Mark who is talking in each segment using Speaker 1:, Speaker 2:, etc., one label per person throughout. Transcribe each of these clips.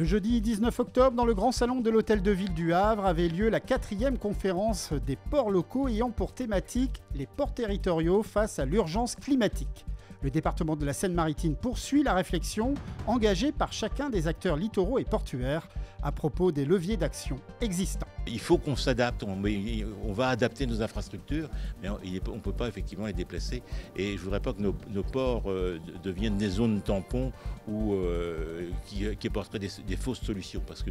Speaker 1: Le jeudi 19 octobre, dans le grand salon de l'Hôtel de Ville du Havre, avait lieu la 4e conférence des ports locaux ayant pour thématique les ports territoriaux face à l'urgence climatique. Le département de la Seine-Maritime poursuit la réflexion engagée par chacun des acteurs littoraux et portuaires à propos des leviers d'action existants.
Speaker 2: Il faut qu'on s'adapte, on va adapter nos infrastructures, mais on ne peut pas effectivement les déplacer. Et je ne voudrais pas que nos ports deviennent des zones tampons ou qui apporteraient des fausses solutions, parce que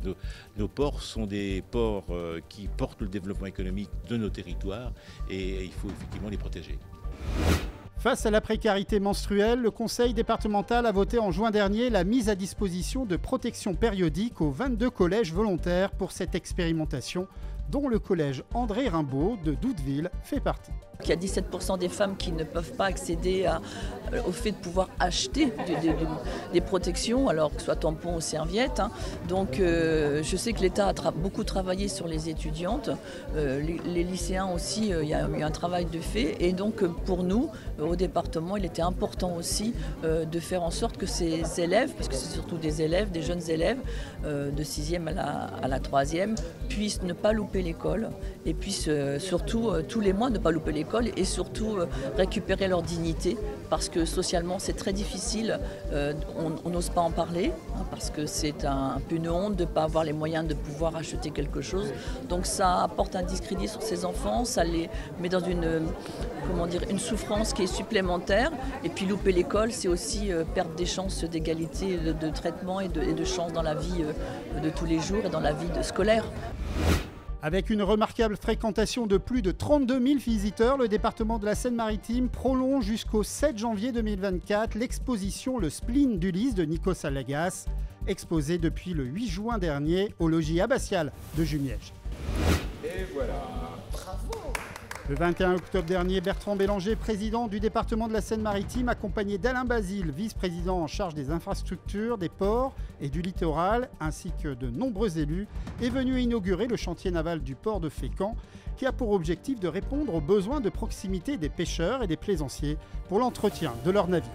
Speaker 2: nos ports sont des ports qui portent le développement économique de nos territoires et il faut effectivement les protéger.
Speaker 1: Face à la précarité menstruelle, le Conseil départemental a voté en juin dernier la mise à disposition de protections périodiques aux 22 collèges volontaires pour cette expérimentation, dont le collège André Rimbaud de Doudeville fait partie.
Speaker 3: Il y a 17% des femmes qui ne peuvent pas accéder au fait de pouvoir acheter des protections, alors que ce soit tampons ou serviettes. Donc je sais que l'État a beaucoup travaillé sur les étudiantes, les lycéens aussi, il y a eu un travail de fait. Et donc pour nous, au département, il était important aussi de faire en sorte que ces élèves, parce que c'est surtout des élèves, des jeunes élèves, de 6e à la 3e, puissent ne pas louper l'école et puissent surtout tous les mois ne pas louper l'école et surtout récupérer leur dignité, parce que socialement c'est très difficile, on n'ose pas en parler parce que c'est un peu une honte de ne pas avoir les moyens de pouvoir acheter quelque chose. Donc ça apporte un discrédit sur ces enfants, ça les met dans une souffrance qui est supplémentaire. Et puis louper l'école, c'est aussi perdre des chances d'égalité de traitement et de chances dans la vie de tous les jours et dans la vie scolaire.
Speaker 1: Avec une remarquable fréquentation de plus de 32 000 visiteurs, le département de la Seine-Maritime prolonge jusqu'au 7 janvier 2024 l'exposition Le Spleen d'Ulysse de Nikos Aliagas, exposée depuis le 8 juin dernier au logis abbatial de Jumièges.
Speaker 4: Et voilà.
Speaker 1: Le 21 octobre dernier, Bertrand Bélanger, président du département de la Seine-Maritime, accompagné d'Alain Basile, vice-président en charge des infrastructures, des ports et du littoral, ainsi que de nombreux élus, est venu inaugurer le chantier naval du port de Fécamp, qui a pour objectif de répondre aux besoins de proximité des pêcheurs et des plaisanciers pour l'entretien de leurs navires.